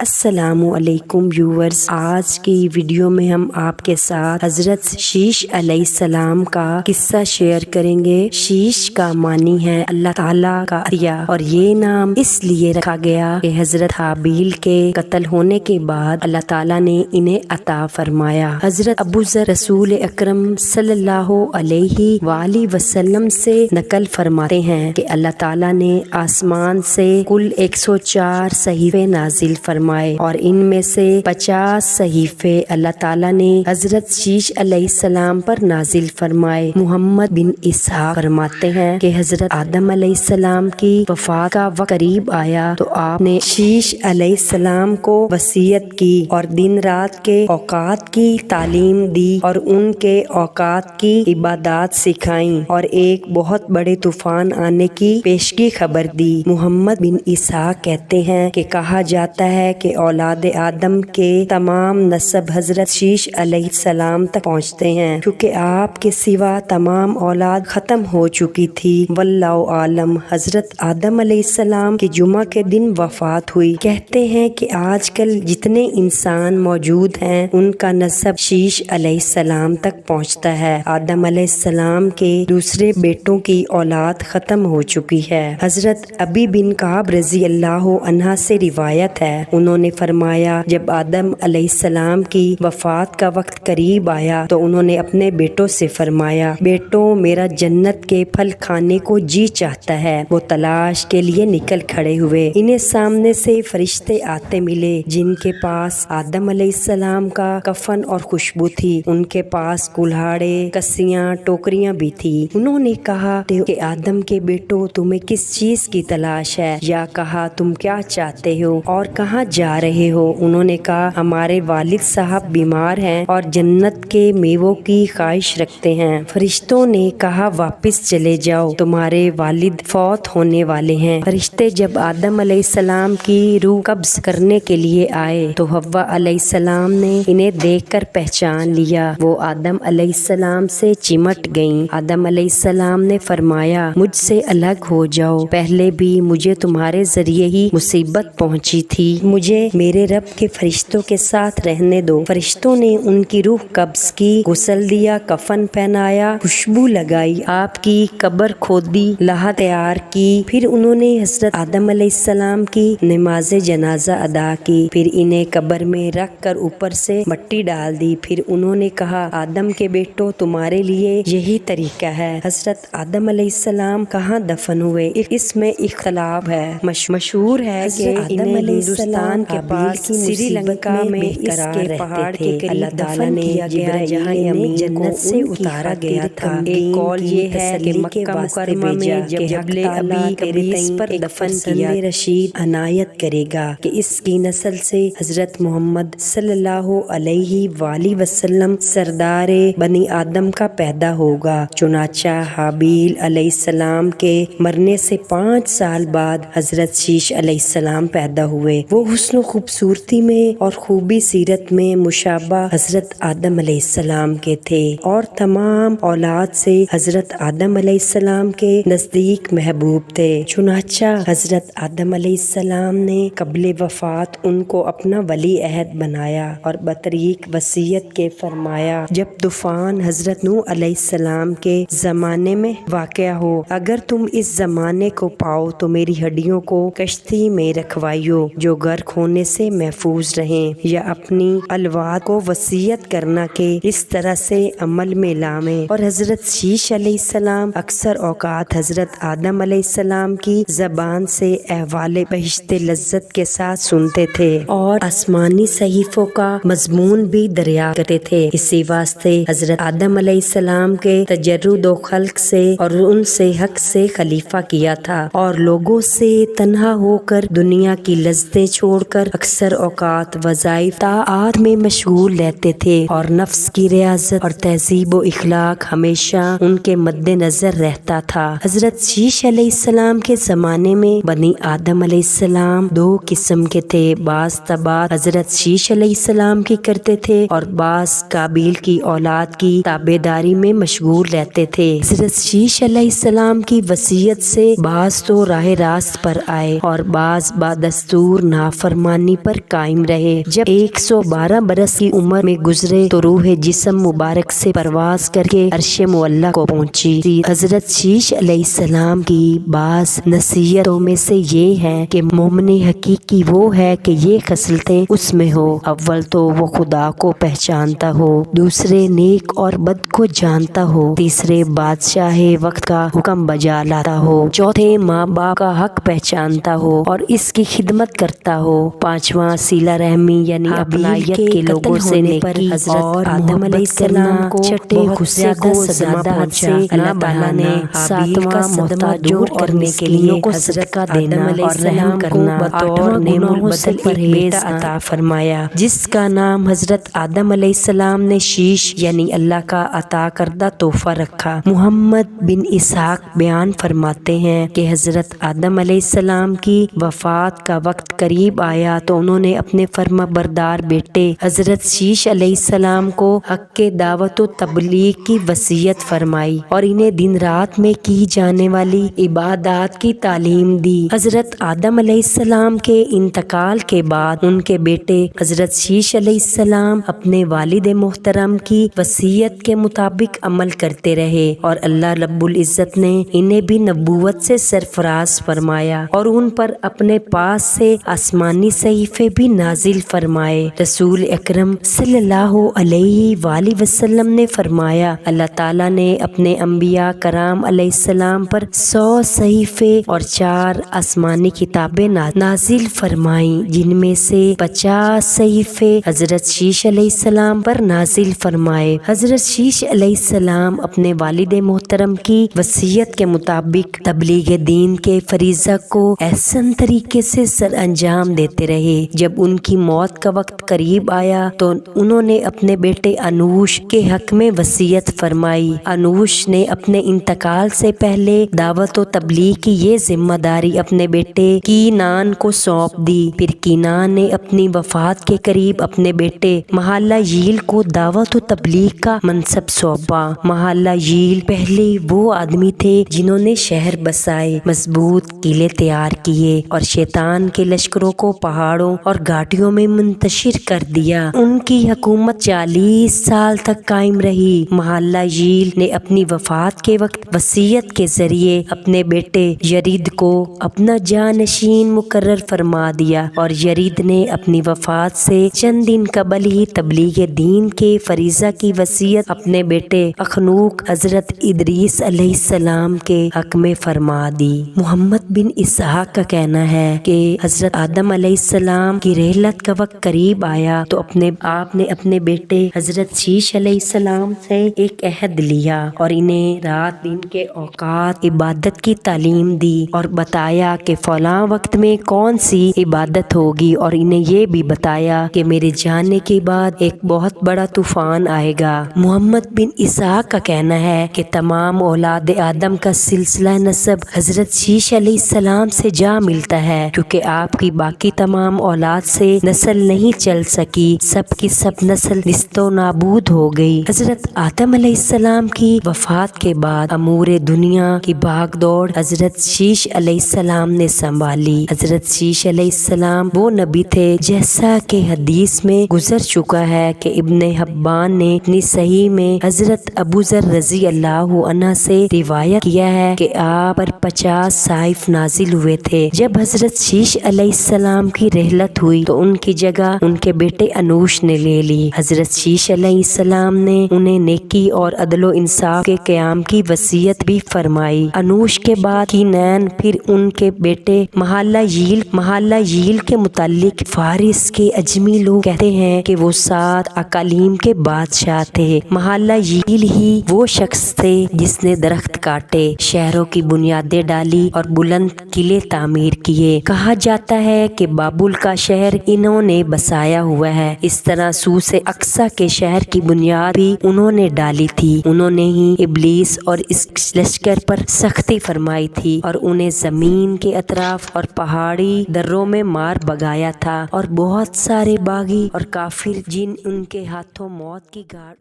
السلام علیکم ویورز، آج کی ویڈیو میں ہم آپ کے ساتھ حضرت شیش علیہ السلام کا قصہ شیئر کریں گے۔ شیش کا معنی ہے اللہ تعالیٰ کا عطیہ، اور یہ نام اس لیے رکھا گیا کہ حضرت حابیل کے قتل ہونے کے بعد اللہ تعالیٰ نے انہیں عطا فرمایا۔ حضرت ابو ذر رسول اکرم صلی اللہ علیہ وآلہ وسلم سے نقل فرماتے ہیں کہ اللہ تعالیٰ نے آسمان سے کل 104 صحیفے نازل فرمائے، اور ان میں سے 50 صحیفے اللہ تعالیٰ نے حضرت شیش علیہ السلام پر نازل فرمائے۔ محمد بن اسحاق فرماتے ہیں کہ حضرت آدم علیہ السلام کی وفات کا وقت قریب آیا تو آپ نے شیش علیہ السلام کو وصیت کی اور دن رات کے اوقات کی تعلیم دی اور ان کے اوقات کی عبادات سکھائیں اور ایک بہت بڑے طوفان آنے کی پیشگی خبر دی۔ محمد بن اسحاق کہتے ہیں کہ کہا جاتا ہے کہ اولاد آدم کے تمام نسب حضرت شیش علیہ السلام تک پہنچتے ہیں، کیونکہ آپ کے سوا تمام اولاد ختم ہو چکی تھی۔ واللہ عالم۔ حضرت آدم علیہ السلام کی جمعہ کے دن وفات ہوئی۔ کہتے ہیں کہ آج کل جتنے انسان موجود ہیں ان کا نسب شیش علیہ السلام تک پہنچتا ہے۔ آدم علیہ السلام کے دوسرے بیٹوں کی اولاد ختم ہو چکی ہے۔ حضرت ابی بن کعب رضی اللہ عنہ سے روایت ہے، انہوں نے فرمایا جب آدم علیہ السلام کی وفات کا وقت قریب آیا تو انہوں نے اپنے بیٹوں سے فرمایا، بیٹوں میرا جنت کے پھل کھانے کو جی چاہتا ہے۔ وہ تلاش کے لیے نکل کھڑے ہوئے۔ انہیں سامنے سے فرشتے آتے ملے جن کے پاس آدم علیہ السلام کا کفن اور خوشبو تھی، ان کے پاس کلہاڑے، کسیاں، ٹوکریاں بھی تھی۔ انہوں نے کہا کہ آدم کے بیٹوں تمہیں کس چیز کی تلاش ہے، یا کہا تم کیا چاہتے ہو اور کہاں جا رہے ہو؟ انہوں نے کہا ہمارے والد صاحب بیمار ہیں اور جنت کے میووں کی خواہش رکھتے ہیں۔ فرشتوں نے کہا واپس چلے جاؤ، تمہارے والد فوت ہونے والے ہیں۔ فرشتے جب آدم علیہ السلام کی روح قبض کرنے کے لیے آئے تو حوا علیہ السلام نے انہیں دیکھ کر پہچان لیا، وہ آدم علیہ السلام سے چمٹ گئیں۔ آدم علیہ السلام نے فرمایا مجھ سے الگ ہو جاؤ، پہلے بھی مجھے تمہارے ذریعے ہی مصیبت پہنچی تھی، مجھے میرے رب کے فرشتوں کے ساتھ رہنے دو۔ فرشتوں نے ان کی روح قبض کی، غسل دیا، کفن پہنایا، خوشبو لگائی، آپ کی قبر کھودی، لحد تیار کی، پھر انہوں نے حضرت آدم علیہ السلام کی نماز جنازہ ادا کی، پھر انہیں قبر میں رکھ کر اوپر سے مٹی ڈال دی۔ پھر انہوں نے کہا آدم کے بیٹوں تمہارے لیے یہی طریقہ ہے۔ حضرت آدم علیہ السلام کہاں دفن ہوئے اس میں اختلاف ہے۔ مشہور ہے کہ انہیں ہندوستان کے پاس سری لنکا میں اس کے پہاڑ کے قریب دفن کیا گیا جہاں انہیں جنت سے اتارا گیا تھا۔ ایک قول یہ ہے کہ مکہ مکرمہ میں جب حبل ابی قبیس پر دفن کیا رشید عنایت کرے گا کہ اس کی نسل سے حضرت محمد صلی اللہ علیہ وآلہ وسلم سردار بنی آدم کا پیدا ہوگا۔ چنانچہ حابیل علیہ السلام کے مرنے سے 5 سال بعد حضرت شیش علیہ السلام پیدا ہوئے۔ وہ حسن و خوبصورتی میں اور خوبی سیرت میں مشابہ حضرت آدم علیہ السلام کے تھے اور تمام اولاد سے حضرت آدم علیہ السلام کے نزدیک محبوب تھے۔ چنانچہ حضرت آدم علیہ السلام نے قبل وفات ان کو اپنا ولی عہد بنایا اور بطریق وصیت کے فرمایا جب طوفان حضرت نوح علیہ السلام کے زمانے میں واقع ہو، اگر تم اس زمانے کو پاؤ تو میری ہڈیوں کو کشتی میں رکھوائیو جو غرق ہونے سے محفوظ رہیں، یا اپنی الواد کو وصیت کرنا کہ اس طرح سے عمل میں لائیں۔ اور حضرت شیش علیہ السلام اکثر اوقات حضرت آدم علیہ السلام کی زبان سے احوال بہشت لذت کے ساتھ سنتے تھے اور آسمانی صحیفوں کا مضمون بھی دریافت کرتے تھے۔ اسی واسطے حضرت آدم علیہ السلام کے تجرد و خلق سے اور ان سے حق سے خلیفہ کیا تھا، اور لوگوں سے تنہا ہو کر دنیا کی لذتیں چھوڑ کر اکثر اوقات وظائف طاعات میں مشغول رہتے تھے، اور نفس کی ریاضت اور تہذیب و اخلاق ہمیشہ ان کے مد نظر رہتا تھا۔ حضرت شیش علیہ السلام کے زمانے میں بنی آدم علیہ السلام 2 قسم کے تھے، بعض طاعات حضرت شیش علیہ السلام کی کرتے تھے اور بعض قابیل کی اولاد کی تابعداری میں مشغول رہتے تھے۔ حضرت شیش علیہ السلام کی وصیت سے بعض تو راہ راست پر آئے اور بعض با دستور نافرمان فرمانی پر قائم رہے۔ جب 112 برس کی عمر میں گزرے تو روح جسم مبارک سے پرواز کر کے عرش معلیٰ کو پہنچی۔ حضرت شیش علیہ السلام کی بعض نصیحتوں میں سے یہ ہے کہ مومن حقیقی وہ ہے کہ یہ خصلتیں اس میں ہو۔ اول تو وہ خدا کو پہچانتا ہو، دوسرے نیک اور بد کو جانتا ہو، تیسرے بادشاہ وقت کا حکم بجا لاتا ہو، چوتھے ماں باپ کا حق پہچانتا ہو اور اس کی خدمت کرتا ہو، پانچواں صلہ رحمی یعنی اپنائیت کے لوگوں سے نیکی اور آدم علیہ السلام کو چھٹے غصے کو زیادہ حد سے اللہ تعالیٰ نے ساتواں صدمہ دور کرنے کے لیے کو صدقہ دینا اور رحم کرنا بطور نعم البدل ایک بیٹا عطا فرمایا، جس کا نام حضرت آدم علیہ السلام نے شیش یعنی اللہ کا عطا کردہ تحفہ رکھا۔ محمد بن اسحاق بیان فرماتے ہیں کہ حضرت آدم علیہ السلام کی وفات کا وقت قریب آیا تو انہوں نے اپنے فرما بردار بیٹے حضرت شیش علیہ السلام کو حق کے دعوت و تبلیغ کی وصیت فرمائی اور انہیں دن رات میں کی جانے والی عبادات کی تعلیم دی۔ حضرت آدم علیہ السلام کے انتقال کے بعد ان کے بیٹے حضرت شیش علیہ السلام اپنے والد محترم کی وصیت کے مطابق عمل کرتے رہے اور اللہ رب العزت نے انہیں بھی نبوت سے سرفراز فرمایا اور ان پر اپنے پاس سے آسمانی صحیفے بھی نازل فرمائے۔ رسول اکرم صلی اللہ علیہ وآلہ وسلم نے فرمایا، اللہ تعالیٰ نے اپنے انبیاء کرام علیہ السلام پر 100 صحیفے اور 4 آسمانی کتابیں نازل فرمائیں، جن میں سے 50 صحیفے حضرت شیش علیہ السلام پر نازل فرمائے۔ حضرت شیش علیہ السلام اپنے والد محترم کی وصیت کے مطابق تبلیغ دین کے فریضہ کو احسن طریقے سے سر انجام دیتے رہے۔ جب ان کی موت کا وقت قریب آیا تو انہوں نے اپنے بیٹے انوش کے حق میں وصیت فرمائی۔ انوش نے اپنے انتقال سے پہلے دعوت و تبلیغ کی یہ ذمہ داری اپنے بیٹے کینان کو سونپ دی۔ پھر کینان نے اپنی وفات کے قریب اپنے بیٹے محلہ ییل کو دعوت و تبلیغ کا منصب سونپا۔ محلہ ییل پہلے وہ آدمی تھے جنہوں نے شہر بسائے، مضبوط قلعے تیار کیے اور شیطان کے لشکروں کو پہاڑوں اور گھاٹیوں میں منتشر کر دیا۔ ان کی حکومت 40 سال تک قائم رہی۔ محلہ ییل نے اپنی وفات کے وقت وصیت کے ذریعے اپنے بیٹے یرید کو اپنا جانشین مقرر فرما دیا اور یرید نے اپنی وفات سے چند دن قبل ہی تبلیغ دین کے فریضہ کی وصیت اپنے بیٹے اخنوق حضرت ادریس علیہ السلام کے حق میں فرما دی۔ محمد بن اسحاق کا کہنا ہے کہ حضرت آدم علیہ السلام کی رحلت کا وقت قریب آیا تو آپ نے اپنے بیٹے حضرت شیش علیہ السلام سے ایک عہد لیا اور انہیں رات دن کے اوقات عبادت کی تعلیم دی اور بتایا کہ فلاں وقت میں کون سی عبادت ہوگی اور انہیں یہ بھی بتایا کہ میرے جانے کے بعد ایک بہت بڑا طوفان آئے گا۔ محمد بن اسحاق کا کہنا ہے کہ تمام اولاد آدم کا سلسلہ نسب حضرت شیش علیہ السلام سے جا ملتا ہے، کیونکہ آپ کی باقی تمام اولاد سے نسل نہیں چل سکی، سب کی سب نسل نیست و نابود ہو گئی۔ حضرت آدم علیہ السلام کی وفات کے بعد امور دنیا کی بھاگ دوڑ حضرت شیش علیہ السلام نے سنبھالی۔ حضرت شیش علیہ السلام وہ نبی تھے جیسا کہ حدیث میں گزر چکا ہے کہ ابن حبان نے اپنی صحیح میں حضرت ابو ذر رضی اللہ عنہ سے روایت کیا ہے کہ آپ پر 50 صحائف نازل ہوئے تھے۔ جب حضرت شیش علیہ السلام کی رحلت ہوئی تو ان کی جگہ ان کے بیٹے انوش نے لے لی۔ حضرت شیش علیہ السلام نے انہیں نیکی اور عدل و انصاف کے قیام کی وصیت بھی فرمائی۔ انوش کے بعد کینان، پھر ان کے بیٹے محلہ ییل کے متعلق فارس کے اجمی لوگ کہتے ہیں کہ وہ 7 اقالیم کے بادشاہ تھے۔ محلہ ییل ہی وہ شخص تھے جس نے درخت کاٹے، شہروں کی بنیادیں ڈالی اور بلند قلعے تعمیر کیے۔ کہا جاتا ہے کہ بابل کا شہر انہوں نے بسایا ہوا ہے۔ اس طرح سوس اقصی کے شہر کی بنیاد بھی انہوں نے ڈالی تھی۔ انہوں نے ہی ابلیس اور اس لشکر پر سختی فرمائی تھی اور انہیں زمین کے اطراف اور پہاڑی دروں میں مار بگایا تھا اور بہت سارے باغی اور کافر جن ان کے ہاتھوں موت کی گھاٹ